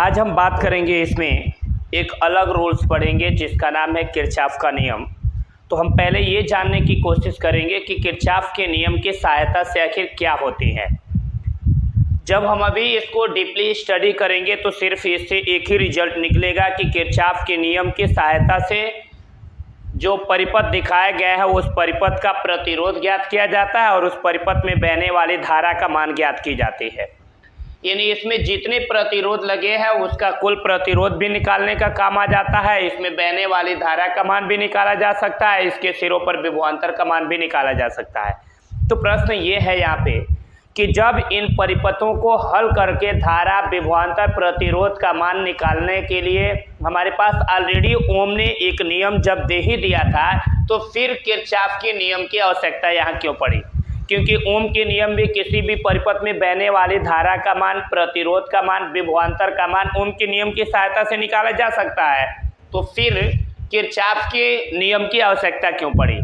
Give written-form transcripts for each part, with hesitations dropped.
आज हम बात करेंगे इसमें एक अलग रूल्स पढ़ेंगे जिसका नाम है किरचॉफ का नियम। तो हम पहले ये जानने की कोशिश करेंगे कि किरचॉफ के नियम की सहायता से आखिर क्या होती है। जब हम अभी इसको डीपली स्टडी करेंगे तो सिर्फ इससे एक ही रिजल्ट निकलेगा कि किरचॉफ के नियम की सहायता से जो परिपथ दिखाया गया है उस परिपथ का प्रतिरोध ज्ञात किया जाता है और उस परिपथ में बहने वाली धारा का मान ज्ञात की जाती है। यानी इसमें जितने प्रतिरोध लगे हैं उसका कुल प्रतिरोध भी निकालने का काम आ जाता है। इसमें बहने वाली धारा का मान भी निकाला जा सकता है, इसके सिरों पर विभवांतर का मान भी निकाला जा सकता है। तो प्रश्न ये है यहाँ पे कि जब इन परिपथों को हल करके धारा विभवांतर प्रतिरोध का मान निकालने के लिए हमारे पास ऑलरेडी ओम ने एक नियम जब दे ही दिया था, तो फिर किरचॉफ के नियम की आवश्यकता यहाँ क्यों पड़ी? क्योंकि ओम के नियम भी किसी भी परिपथ में बहने वाली धारा का मान, प्रतिरोध का मान, विभवांतर का मान ओम के नियम की सहायता से निकाला जा सकता है। तो फिर किरचॉफ के नियम की आवश्यकता क्यों पड़ी?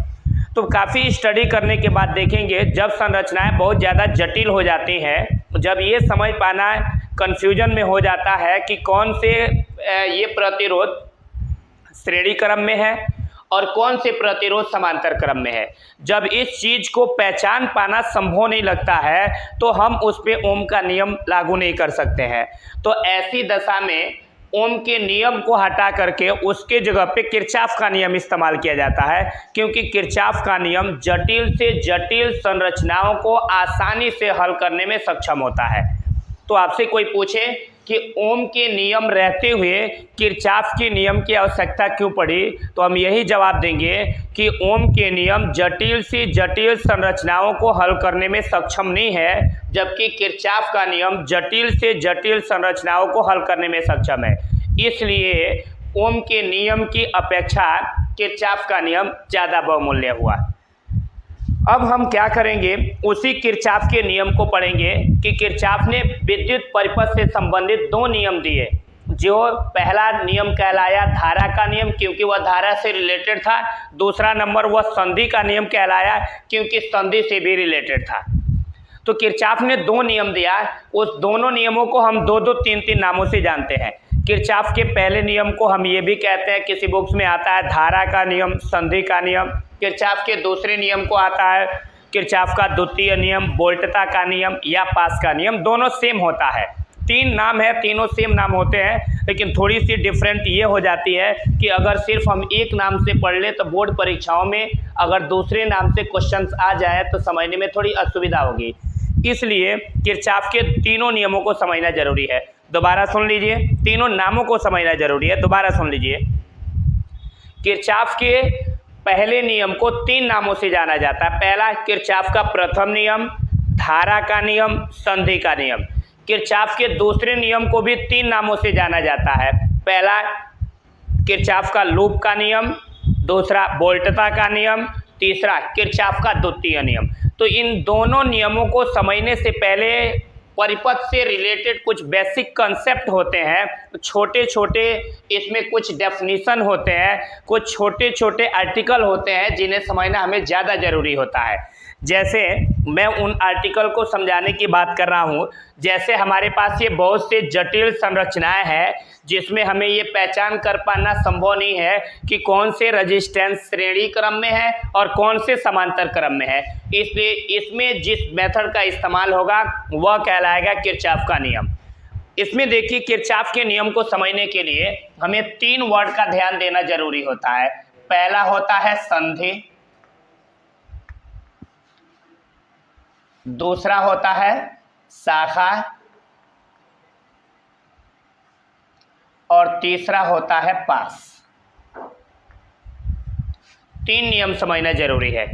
तो काफ़ी स्टडी करने के बाद देखेंगे जब संरचनाएं बहुत ज़्यादा जटिल हो जाती हैं, जब ये समझ पाना कन्फ्यूजन में हो जाता है कि कौन से ये प्रतिरोध श्रेणी क्रम में है और कौन से प्रतिरोध समांतर क्रम में है, जब इस चीज़ को पहचान पाना संभव नहीं लगता है तो हम उस पर ओम का नियम लागू नहीं कर सकते हैं। तो ऐसी दशा में ओम के नियम को हटा करके उसके जगह पे किरचॉफ का नियम इस्तेमाल किया जाता है, क्योंकि किरचॉफ का नियम जटिल से जटिल संरचनाओं को आसानी से हल करने में सक्षम होता है। तो आपसे कोई पूछे कि ओम के नियम रहते हुए किरचॉफ के नियम की आवश्यकता क्यों पड़ी, तो हम यही जवाब देंगे कि ओम के नियम जटिल से जटिल संरचनाओं को हल करने में सक्षम नहीं है, जबकि किरचॉफ का नियम जटिल से जटिल संरचनाओं को हल करने में सक्षम है। इसलिए ओम के नियम की अपेक्षा किरचॉफ का नियम ज़्यादा बहुमूल्य हुआ। अब हम क्या करेंगे, उसी किरचॉफ के नियम को पढ़ेंगे कि किरचॉफ ने विद्युत परिपथ से संबंधित दो नियम दिए। जो पहला नियम कहलाया धारा का नियम, क्योंकि वह धारा से रिलेटेड था। दूसरा नंबर वह संधि का नियम कहलाया, क्योंकि संधि से भी रिलेटेड था। तो किरचॉफ ने दो नियम दिया, उस दोनों नियमों को हम दो दो तीन तीन नामों से जानते हैं। किरचॉफ के पहले नियम को हम ये भी कहते हैं, किसी बुक्स में आता है धारा का नियम, संधि का नियम। किरचॉफ के दूसरे नियम को आता है किरचॉफ का द्वितीय नियम, वोल्टता का नियम या पास का नियम। दोनों सेम होता है, तीन नाम है, तीनों सेम नाम होते हैं, लेकिन थोड़ी सी डिफरेंट ये हो जाती है कि अगर सिर्फ हम एक नाम से पढ़ लें तो बोर्ड परीक्षाओं में अगर दूसरे नाम से क्वेश्चंस आ जाए तो समझने में थोड़ी असुविधा होगी। इसलिए किरचॉफ के तीनों नियमों को समझना जरूरी है। दोबारा सुन लीजिए, तीनों नामों को समझना जरूरी है। दोबारा सुन लीजिए, किरचॉफ के पहले नियम को तीन नामों से जाना जाता है। पहला किरचॉफ का प्रथम नियम, धारा का नियम, संधि का नियम। किरचॉफ के दूसरे नियम को भी तीन नामों से जाना जाता है। पहला किरचॉफ का लूप का नियम, दूसरा वोल्टता का नियम, तीसरा किरचॉफ का द्वितीय नियम। तो इन दोनों नियमों को समझने से पहले परिपथ से रिलेटेड कुछ बेसिक कंसेप्ट होते हैं, छोटे छोटे इसमें कुछ डेफिनीशन होते हैं, कुछ छोटे छोटे आर्टिकल होते हैं जिन्हें समझना हमें ज़्यादा ज़रूरी होता है। जैसे मैं उन आर्टिकल को समझाने की बात कर रहा हूँ, जैसे हमारे पास ये बहुत से जटिल संरचनाएं हैं जिसमें हमें ये पहचान कर पाना संभव नहीं है कि कौन से रेजिस्टेंस श्रेणी क्रम में है और कौन से समांतर क्रम में है। इसलिए इसमें जिस मेथड का इस्तेमाल होगा वह कहलाएगा किरचॉफ का नियम। इसमें देखिए, किरचॉफ के नियम को समझने के लिए हमें तीन वर्ड का ध्यान देना जरूरी होता है। पहला होता है संधि, दूसरा होता है शाखा और तीसरा होता है पास। तीन नियम समझना जरूरी है।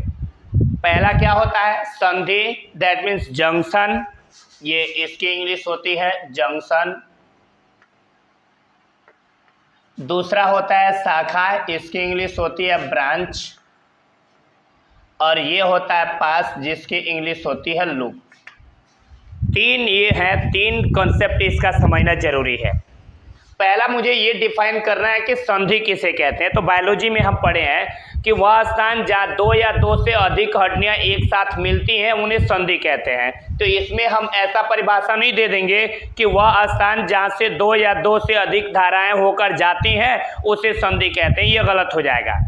पहला क्या होता है? संधि, दैट मीन्स जंक्शन, ये इसकी इंग्लिश होती है जंक्शन। दूसरा होता है शाखा, इसकी इंग्लिश होती है ब्रांच। और ये होता है पास, जिसकी इंग्लिश होती है लूप। तीन ये हैं, तीन कॉन्सेप्ट इसका समझना जरूरी है। पहला मुझे ये डिफाइन करना है कि संधि किसे कहते हैं। तो बायोलॉजी में हम पढ़े हैं कि वह स्थान जहाँ दो या दो से अधिक हड्डियां एक साथ मिलती हैं उन्हें संधि कहते हैं। तो इसमें हम ऐसा परिभाषा नहीं दे देंगे कि वह स्थान जहाँ से दो या दो से अधिक धाराएं होकर जाती हैं उसे संधि कहते हैं, ये गलत हो जाएगा।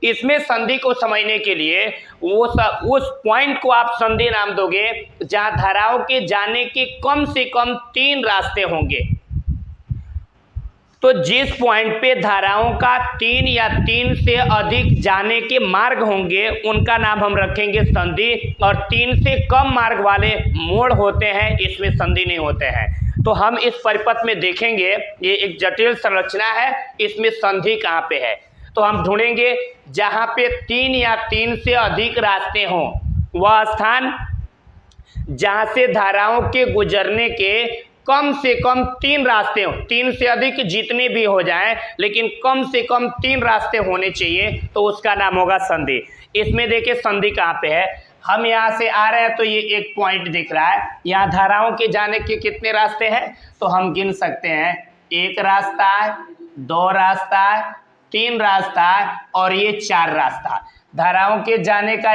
इसमें संधि को समझने के लिए उस पॉइंट को आप संधि नाम दोगे जहां धाराओं के जाने के कम से कम 3 रास्ते होंगे। तो जिस पॉइंट पे धाराओं का 3 या 3 से अधिक जाने के मार्ग होंगे उनका नाम हम रखेंगे संधि, और 3 से कम मार्ग वाले मोड़ होते हैं इसमें संधि नहीं होते हैं। तो हम इस परिपथ में देखेंगे, ये एक जटिल संरचना है, इसमें संधि कहाँ पे है। तो हम ढूंढेंगे जहां पे 3 या 3 से अधिक रास्ते हों, वह स्थान जहां से धाराओं के गुजरने के कम से कम 3 रास्ते हों, 3 से अधिक जितने भी हो जाएं लेकिन कम से कम 3 रास्ते होने चाहिए, तो उसका नाम होगा संधि। इसमें देखिए संधि कहाँ पे है, हम यहाँ से आ रहे हैं तो ये एक पॉइंट दिख रहा है, यहाँ धाराओं के जाने के कितने रास्ते हैं तो हम गिन सकते हैं, 1 रास्ता है, 2 रास्ता है, 3 रास्ता है और ये 4 रास्ता। धाराओं के जाने का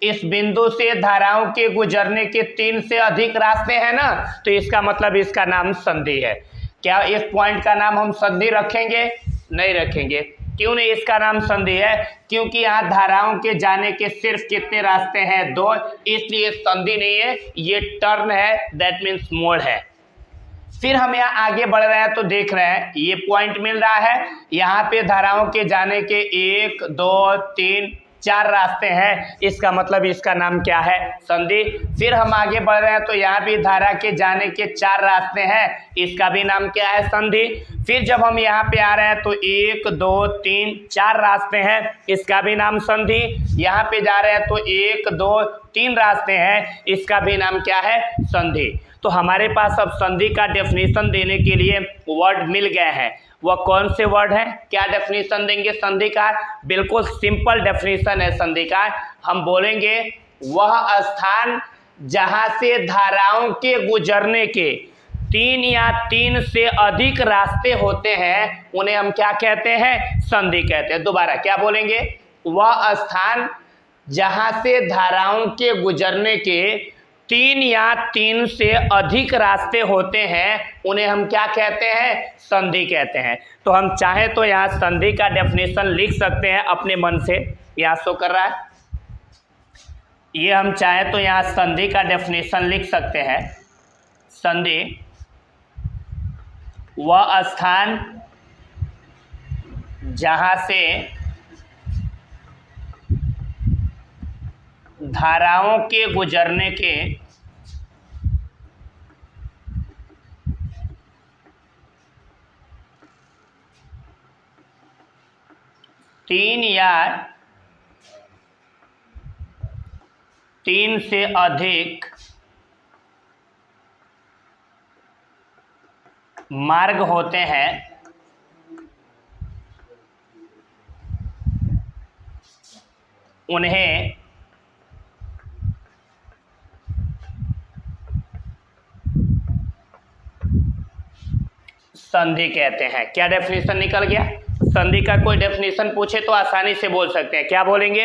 इस बिंदु से धाराओं के गुजरने के 3 से अधिक रास्ते हैं ना, तो इसका मतलब इसका नाम संधि है। क्या इस पॉइंट का नाम हम संधि रखेंगे? नहीं रखेंगे। क्यों नहीं इसका नाम संधि है? क्योंकि यहाँ धाराओं के जाने के सिर्फ कितने रास्ते हैं? 2, इसलिए संधि नहीं है, ये टर्न है, दैट मीन्स मोड़ है। फिर हम यहाँ आगे बढ़ रहे हैं तो देख रहे हैं ये पॉइंट मिल रहा है, यहाँ पे धाराओं के जाने के 1, 2, 3, 4 रास्ते हैं, इसका मतलब इसका नाम क्या है? संधि। फिर हम आगे बढ़ रहे हैं तो यहाँ भी धारा के जाने के 4 रास्ते हैं, इसका भी नाम क्या है? संधि। फिर जब हम यहाँ पे आ रहे हैं तो 1, 2, 3, 4 रास्ते हैं, इसका भी नाम संधि। यहाँ पे जा रहे हैं तो 1, 2, 3 रास्ते हैं, इसका भी नाम क्या है? संधि। तो हमारे पास अब संधि का डेफिनेशन देने के लिए वर्ड मिल गए हैं। वह कौन से वर्ड हैं? क्या डेफिनेशन देंगे संधि का? बिल्कुल सिंपल डेफिनेशन है संधि का। हम बोलेंगे वह स्थान जहां से धाराओं के गुजरने के 3 या 3 से अधिक रास्ते होते हैं उन्हें हम क्या कहते हैं? संधि कहते हैं। दोबारा क्या बोलेंगे? वह स्थान जहां से धाराओं के गुजरने के 3 या 3 से अधिक रास्ते होते हैं उन्हें हम क्या कहते हैं? संधि कहते हैं। तो हम चाहें तो यहाँ संधि का डेफिनेशन लिख सकते हैं अपने मन से, यहाँ शो कर रहा है, ये हम चाहें तो यहाँ संधि का डेफिनेशन लिख सकते हैं। संधि वह स्थान जहाँ से धाराओं के गुजरने के 3 या 3 से अधिक मार्ग होते हैं उन्हें संधि कहते हैं। क्या डेफिनेशन निकल गया? संधि का कोई डेफिनेशन पूछे तो आसानी से बोल सकते हैं। क्या बोलेंगे?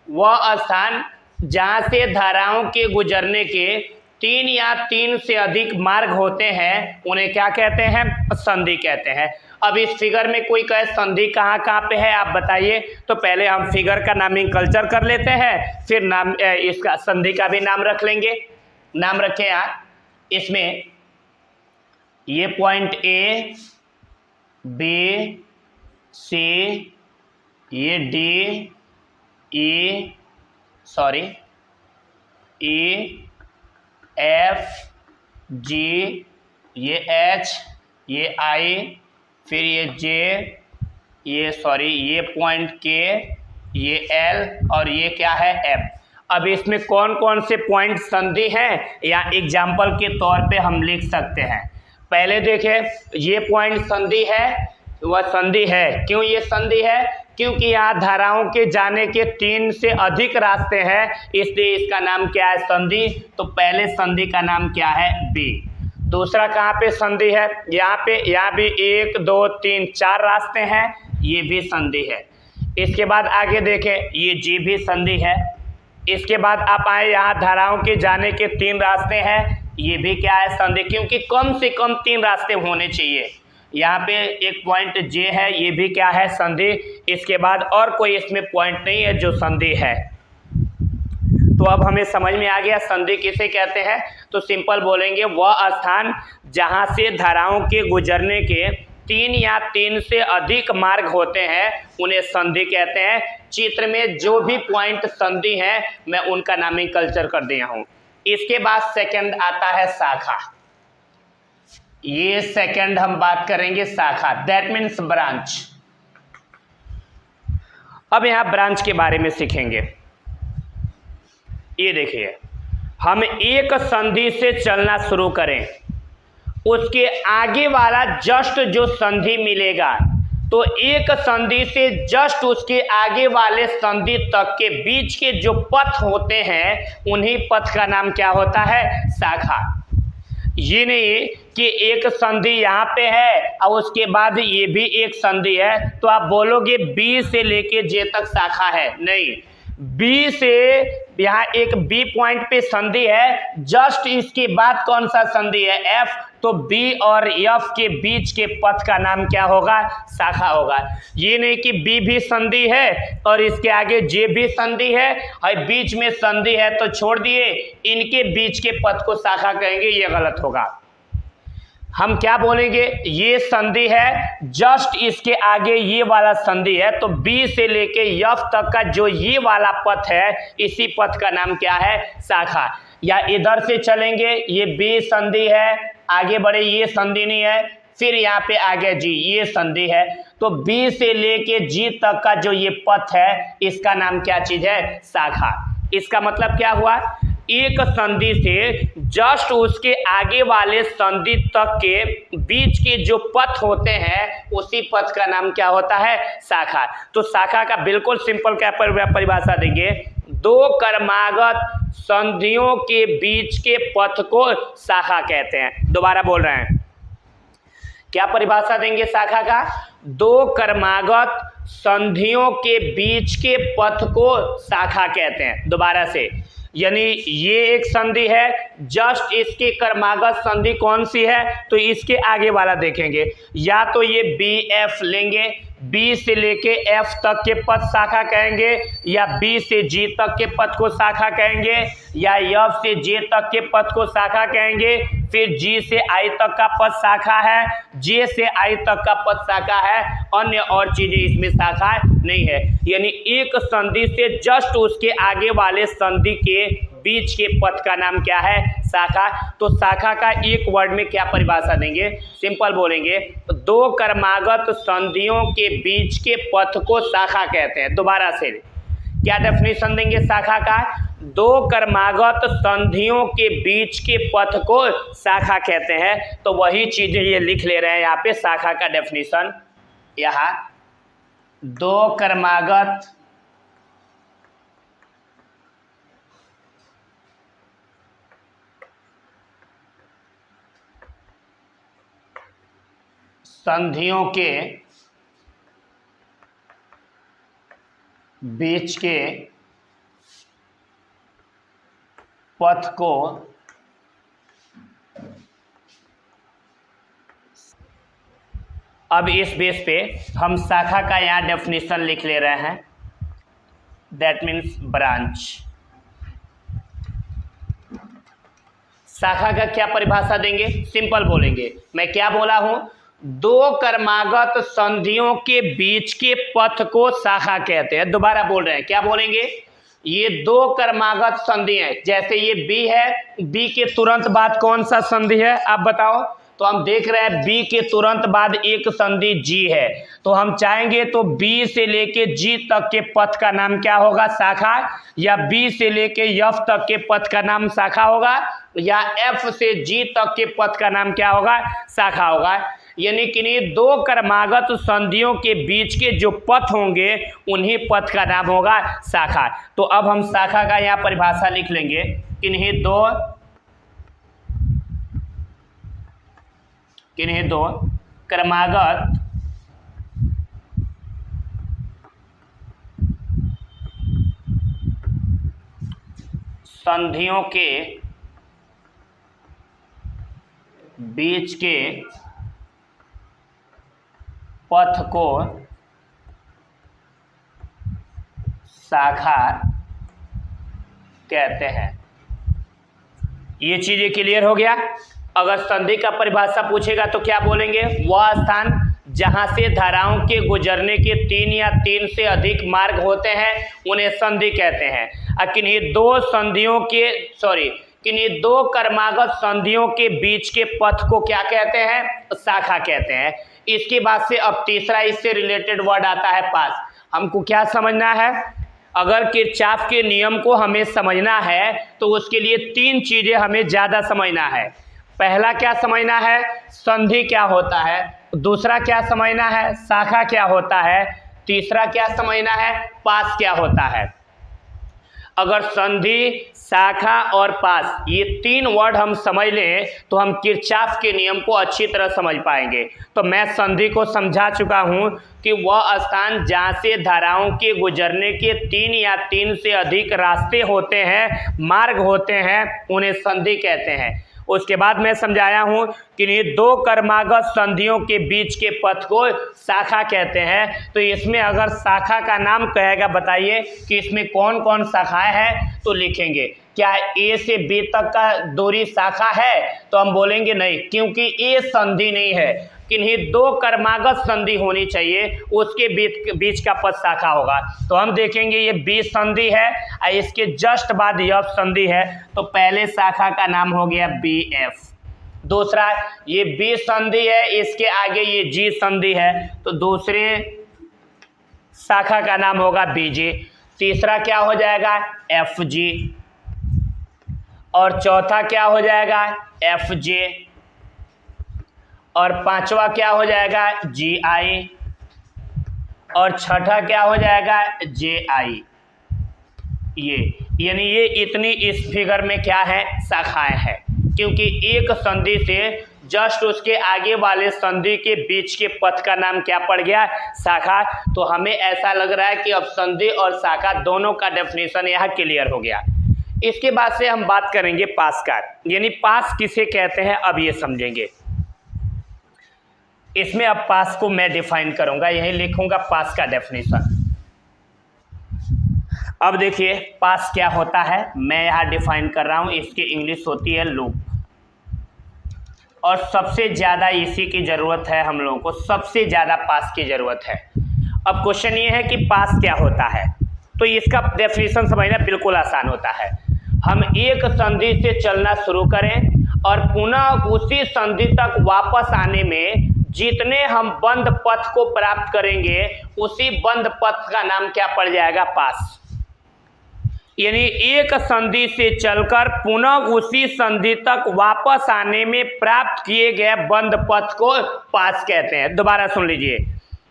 वह स्थान जहां से धाराओं के गुजरने के 3 या 3 से अधिक मार्ग होते हैं उन्हें क्या कहते हैं? संधि कहते हैं। अब इस फिगर में कोई कहे संधि कहाँ कहाँ पे है आप बताइए, तो पहले हम फिगर का नामिनकल्चर कर लेते हैं, फिर नाम इसका संधि का भी नाम रख लेंगे। नाम रखें यहाँ, इसमें ये पॉइंट ए, बी, सी, ये डी, ई, एफ, जी, ये एच, ये आई, फिर ये जे, ये पॉइंट के, ये एल और ये क्या है? एफ। अब इसमें कौन कौन से पॉइंट संधि हैं या एग्जाम्पल के तौर पे हम लिख सकते हैं। पहले देखें, ये पॉइंट संधि है, वह संधि है। क्यों ये संधि है? क्योंकि यहाँ धाराओं के जाने के 3 से अधिक रास्ते हैं, इसलिए इसका नाम क्या है? संधि। तो पहले संधि का नाम क्या है? बी। दूसरा कहाँ पे संधि है? यहाँ पे, यहाँ भी 1, 2, 3, 4 रास्ते हैं, ये भी संधि है। इसके बाद आगे देखें, ये जी भी संधि है। इसके बाद आप आए यहाँ धाराओं के जाने के 3 रास्ते हैं, ये भी क्या है संधि, क्योंकि कम से कम 3 रास्ते होने चाहिए। यहाँ पे एक पॉइंट जे है, ये भी क्या है संधि। इसके बाद और कोई इसमें पॉइंट नहीं है जो संधि है। तो अब हमें समझ में आ गया संधि किसे कहते हैं। तो सिंपल बोलेंगे, वह स्थान जहाँ से धाराओं के गुजरने के 3 या 3 से अधिक मार्ग होते हैं उन्हें संधि कहते हैं। चित्र में जो भी पॉइंट संधि है मैं उनका नोमेनक्लेचर कर दिया हूँ। इसके बाद सेकंड आता है शाखा। ये सेकंड हम बात करेंगे शाखा, दैट मीन्स ब्रांच। अब यहाँ ब्रांच के बारे में सीखेंगे। ये देखिए, हम एक संधि से चलना शुरू करें, उसके आगे वाला जस्ट जो संधि मिलेगा, तो एक संधि से जस्ट उसके आगे वाले संधि तक के बीच के जो पथ होते हैं उन्हीं पथ का नाम क्या होता है, शाखा। ये नहीं कि एक संधि यहाँ पे है और उसके बाद ये भी एक संधि है तो आप बोलोगे बी से लेके जे तक शाखा है, नहीं। बी से यहाँ एक बी पॉइंट पे संधि है, जस्ट इसके बाद कौन सा संधि है, एफ, तो बी और एफ के बीच के पथ का नाम क्या होगा, शाखा होगा। ये नहीं कि बी भी संधि है और इसके आगे जे भी संधि है और बीच में संधि है तो छोड़ दिए, इनके बीच के पथ को शाखा कहेंगे, ये गलत होगा। हम क्या बोलेंगे, ये संधि है, जस्ट इसके आगे ये वाला संधि है, तो बी से लेके एफ तक का जो ये वाला पथ है इसी पथ का नाम क्या है, शाखा। या इधर से चलेंगे, ये बी संधि है, आगे बढ़े ये संधि नहीं है, फिर यहाँ पे आगे जी, ये संधि है, तो बी से लेके जी तक का जो ये पथ है इसका नाम क्या चीज है, शाखा। इसका मतलब क्या हुआ, एक संधि से जस्ट उसके आगे वाले संधि तक के बीच के जो पथ होते हैं उसी पथ का नाम क्या होता है, शाखा। तो शाखा का बिल्कुल सिंपल क्या परिभाषा देंगे, 2 क्रमागत संधियों के बीच के पथ को शाखा कहते हैं। दोबारा बोल रहे हैं, क्या परिभाषा देंगे शाखा का, 2 क्रमागत संधियों के बीच के पथ को शाखा कहते हैं। दोबारा से, यानी ये एक संधि है, जस्ट इसके क्रमागत संधि कौन सी है, तो इसके आगे वाला देखेंगे, या तो ये बी एफ लेंगे, बी से लेके एफ तक के पथ शाखा कहेंगे, या बी से जी तक के पथ को शाखा कहेंगे, या एफ से जे तक के पथ को शाखा कहेंगे, फिर जी से आई तक का पथ शाखा है, जे से आई तक का पथ शाखा है, अन्य और चीजें इसमें शाखा नहीं है। यानी एक संधि से जस्ट उसके आगे वाले संधि के बीच के पथ का नाम क्या है, शाखा। तो शाखा का एक वर्ड में क्या परिभाषा देंगे, सिंपल बोलेंगे, 2 क्रमागत संधियों के बीच के पथ को शाखा कहते हैं। दोबारा से क्या डेफिनेशन देंगे शाखा का, 2 क्रमागत संधियों के बीच के पथ को शाखा कहते हैं। तो वही चीजें ये लिख ले रहे हैं यहाँ पे, शाखा का डेफिनेशन, यहाँ 2 क्रमागत संधियों के बीच के पथ को अब इस बेस पे हम शाखा का यहाँ डेफिनेशन लिख ले रहे हैं, दैट मीन्स ब्रांच। शाखा का क्या परिभाषा देंगे, सिंपल बोलेंगे, मैं क्या बोला हूं, 2 क्रमागत संधियों के बीच के पथ को शाखा कहते हैं। दोबारा बोल रहे हैं, क्या बोलेंगे, ये 2 क्रमागत संधि है, जैसे ये बी है, बी के तुरंत बाद कौन सा संधि है आप बताओ, तो हम देख रहे हैं बी के तुरंत बाद एक संधि जी है, तो हम चाहेंगे तो बी से लेके जी तक के पथ का नाम क्या होगा, शाखा, या बी से लेके एफ तक के पथ का नाम शाखा होगा, या एफ से जी तक के पथ का नाम क्या होगा, शाखा होगा। यानी कि 2 क्रमागत संधियों के बीच के जो पथ होंगे उन्हीं पथ का नाम होगा शाखा। तो अब हम शाखा का यहाँ परिभाषा लिख लेंगे, किन्हीं दो क्रमागत संधियों के बीच के पथ को शाखा कहते हैं। ये चीजें क्लियर हो गया। अगर संधि का परिभाषा पूछेगा तो क्या बोलेंगे? वह स्थान जहां से धाराओं के गुजरने के 3 या 3 से अधिक मार्ग होते हैं उन्हें संधि कहते हैं। किन्हीं दो क्रमागत संधियों के बीच के पथ को क्या कहते हैं? शाखा कहते हैं। इसके बाद से अब तीसरा इससे रिलेटेड वर्ड आता है पास। हमको क्या समझना है? अगर किरचॉफ के नियम को हमें समझना है तो उसके लिए 3 चीजें हमें ज़्यादा समझना है। पहला क्या समझना है? संधि क्या होता है। दूसरा क्या समझना है? शाखा क्या होता है। तीसरा क्या समझना है? पास क्या होता है। अगर संधि, शाखा और पास ये 3 वर्ड हम समझ लें तो हम किरचॉफ के नियम को अच्छी तरह समझ पाएंगे। तो मैं संधि को समझा चुका हूं कि वह स्थान जहां से धाराओं के गुजरने के 3 या 3 से अधिक रास्ते होते हैं, मार्ग होते हैं, उन्हें संधि कहते हैं। उसके बाद मैं समझाया हूं कि ये 2 क्रमागत संधियों के बीच के पथ को शाखा कहते हैं। तो इसमें अगर शाखा का नाम कहेगा बताइए कि इसमें कौन कौन शाखाएं हैं, तो लिखेंगे। क्या ए से बी तक का दूरी शाखा है? तो हम बोलेंगे नहीं, क्योंकि ए संधि नहीं है। किन्हीं 2 क्रमागत संधि होनी चाहिए, उसके बीच का पथ शाखा होगा। तो हम देखेंगे ये बी संधि है और इसके जस्ट बाद एफ संधि है, तो पहले शाखा का नाम हो गया बी एफ। दूसरा ये बी संधि है, इसके आगे ये जी संधि है, तो दूसरे शाखा का नाम होगा बीजी। तीसरा क्या हो जाएगा? F G. और चौथा क्या हो जाएगा? एफ जे। और पांचवा क्या हो जाएगा? जी आई। और छठा क्या हो जाएगा? जे आई। ये यानी ये इतनी इस फिगर में क्या है? शाखाएं हैं। क्योंकि एक संधि से जस्ट उसके आगे वाले संधि के बीच के पथ का नाम क्या पड़ गया? शाखा। तो हमें ऐसा लग रहा है कि अब संधि और शाखा दोनों का डेफिनेशन यहाँ क्लियर हो गया। इसके बाद से हम बात करेंगे पास का, यानी पास किसे कहते हैं अब ये समझेंगे। इसमें अब पास को मैं डिफाइन करूंगा, यही लिखूंगा पास का डेफिनेशन। अब देखिए पास क्या होता है, मैं यहाँ डिफाइन कर रहा हूं। इसकी इंग्लिश होती है लूप, और सबसे ज़्यादा इसी की ज़रूरत है हम लोगों को, सबसे ज़्यादा पास की ज़रूरत है। अब क्वेश्चन ये है कि पास क्या होता है, तो इसका डेफिनेशन समझना बिल्कुल आसान होता है। हम एक संधि से चलना शुरू करें और पुनः उसी संधि तक वापस आने में जितने हम बंद पथ को प्राप्त करेंगे उसी बंद पथ का नाम क्या पड़ जाएगा? पास। यानी एक संधि से चलकर पुनः उसी संधि तक वापस आने में प्राप्त किए गए बंद पथ को पास कहते हैं। दोबारा सुन लीजिए,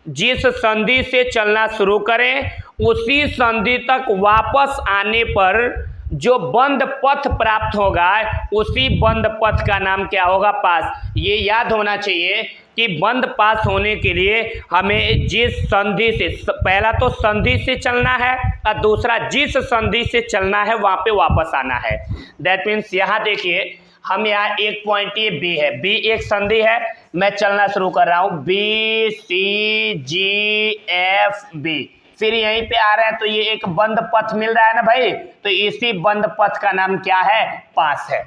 जिस संधि से चलना शुरू करें उसी संधि तक वापस आने पर जो बंद पथ प्राप्त होगा उसी बंद पथ का नाम क्या होगा? पास। ये याद होना चाहिए कि बंद पास होने के लिए हमें जिस संधि से, पहला तो संधि से चलना है और दूसरा जिस संधि से चलना है वहां पे वापस आना है। दैट मीन्स यहाँ देखिए, हम यहाँ एक पॉइंट, ये बी है, बी एक संधि है, मैं चलना शुरू कर रहा हूँ बी सी जी एफ बी, फिर यहीं पे आ रहा है तो ये एक बंद पथ मिल रहा है ना भाई, तो इसी बंद पथ का नाम क्या है? पास है।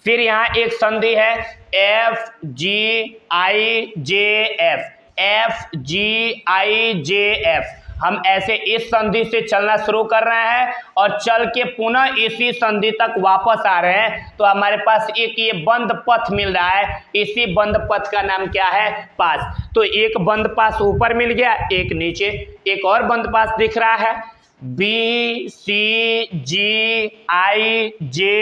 फिर यहाँ एक संधि है एफ जी आई जे एफ, एफ जी आई जे एफ। हम ऐसे इस संधि से चलना शुरू कर रहे हैं और चल के पुनः इसी संधि तक वापस आ रहे हैं, तो हमारे पास एक ये बंद पथ मिल रहा है, इसी बंद पथ का नाम क्या है? पास। तो एक बंद पास ऊपर मिल गया, एक नीचे, एक और बंद पास दिख रहा है बी सी जी आई जे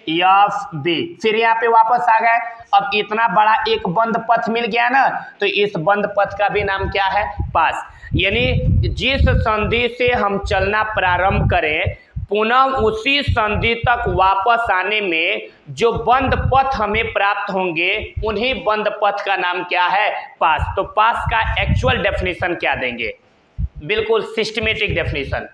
एफ बी, फिर यहाँ पे वापस आ गए। अब इतना बड़ा एक बंद पथ मिल गया ना, तो इस बंद पथ का भी नाम क्या है? पास। यानी जिस संधि से हम चलना प्रारंभ करें पुनः उसी संधि तक वापस आने में जो बंद पथ हमें प्राप्त होंगे उन्हीं बंद पथ का नाम क्या है? पास। तो पास का एक्चुअल डेफिनेशन क्या देंगे? बिल्कुल सिस्टमेटिक डेफिनेशन,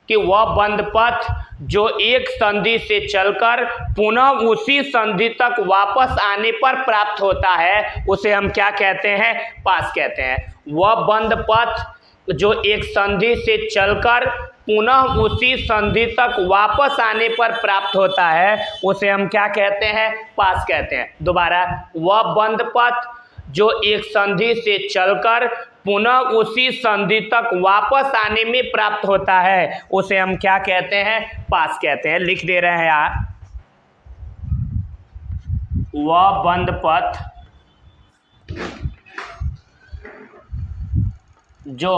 कि वह बंद पथ जो एक संधि से चलकर पुनः उसी संधि तक वापस आने पर प्राप्त होता है, उसे हम क्या कहते हैं? पास कहते हैं। वह बंद पथ जो एक संधि से चलकर पुनः उसी संधि तक वापस आने पर प्राप्त होता है, उसे हम क्या कहते हैं? पास कहते हैं। दोबारा, वह बंद पथ जो एक संधि से चलकर पुनः उसी संधि तक वापस आने में प्राप्त होता है, उसे हम क्या कहते हैं? पास कहते हैं। लिख दे रहे हैं आप, वह बंद पथ जो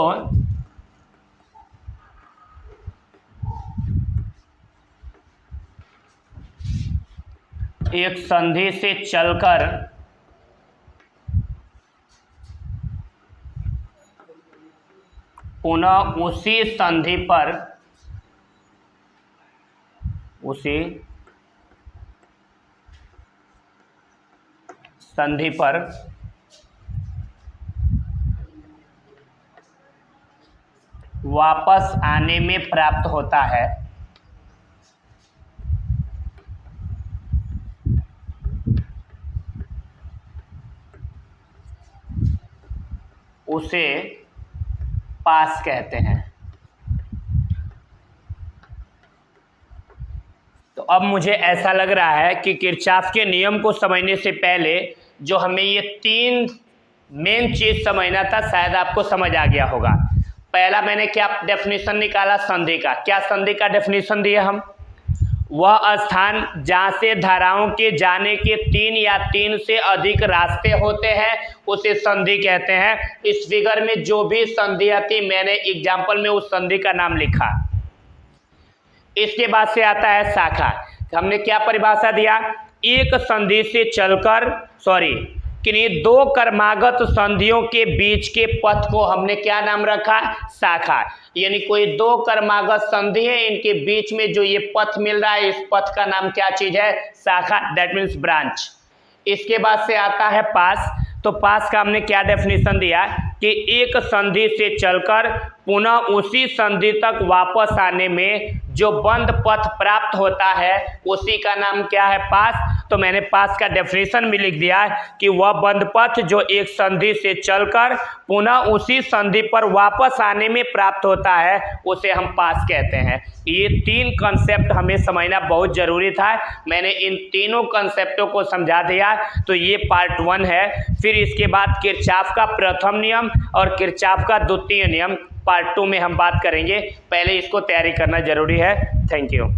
एक संधि से चलकर पुनः उसी संधि पर वापस आने में प्राप्त होता है, उसे पास कहते हैं। तो अब मुझे ऐसा लग रहा है कि किरचॉफ के नियम को समझने से पहले जो हमें ये 3 मेन चीज समझना था, शायद आपको समझ आ गया होगा। पहला मैंने क्या डेफिनेशन निकाला? संधि का। क्या संधि का डेफिनेशन दिया हम? वह स्थान जहाँ से धाराओं के जाने के 3 या 3 से अधिक रास्ते होते हैं, उसे संधि कहते हैं। इस फिगर में जो भी संधि आती, मैंने एग्जाम्पल में उस संधि का नाम लिखा। इसके बाद से आता है शाखा। हमने क्या परिभाषा दिया? एक संधि से चलकर किन्हीं 2 क्रमागत संधियों के बीच के पथ को हमने क्या नाम रखा? शाखा। यानी कोई 2 क्रमागत संधि है, इनके बीच में जो ये पथ मिल रहा है, इस पथ का नाम क्या चीज है? शाखा, दैट मीन्स ब्रांच। इसके बाद से आता है पास। तो पास का हमने क्या डेफिनेशन दिया कि एक संधि से चलकर पुनः उसी संधि तक वापस आने में जो बंद पथ प्राप्त होता है, उसी का नाम क्या है? पास। तो मैंने पास का डेफिनेशन भी लिख दिया कि वह बंद पथ जो एक संधि से चलकर पुनः उसी संधि पर वापस आने में प्राप्त होता है, उसे हम पास कहते हैं। ये 3 कंसेप्ट हमें समझना बहुत जरूरी था। मैंने इन तीनों कंसेप्टों को समझा दिया। तो ये पार्ट 1 है। फिर इसके बाद किरचॉफ का प्रथम नियम और किरचॉफ का द्वितीय नियम पार्ट 2 में हम बात करेंगे। पहले इसको तैयारी करना जरूरी है। Thank you.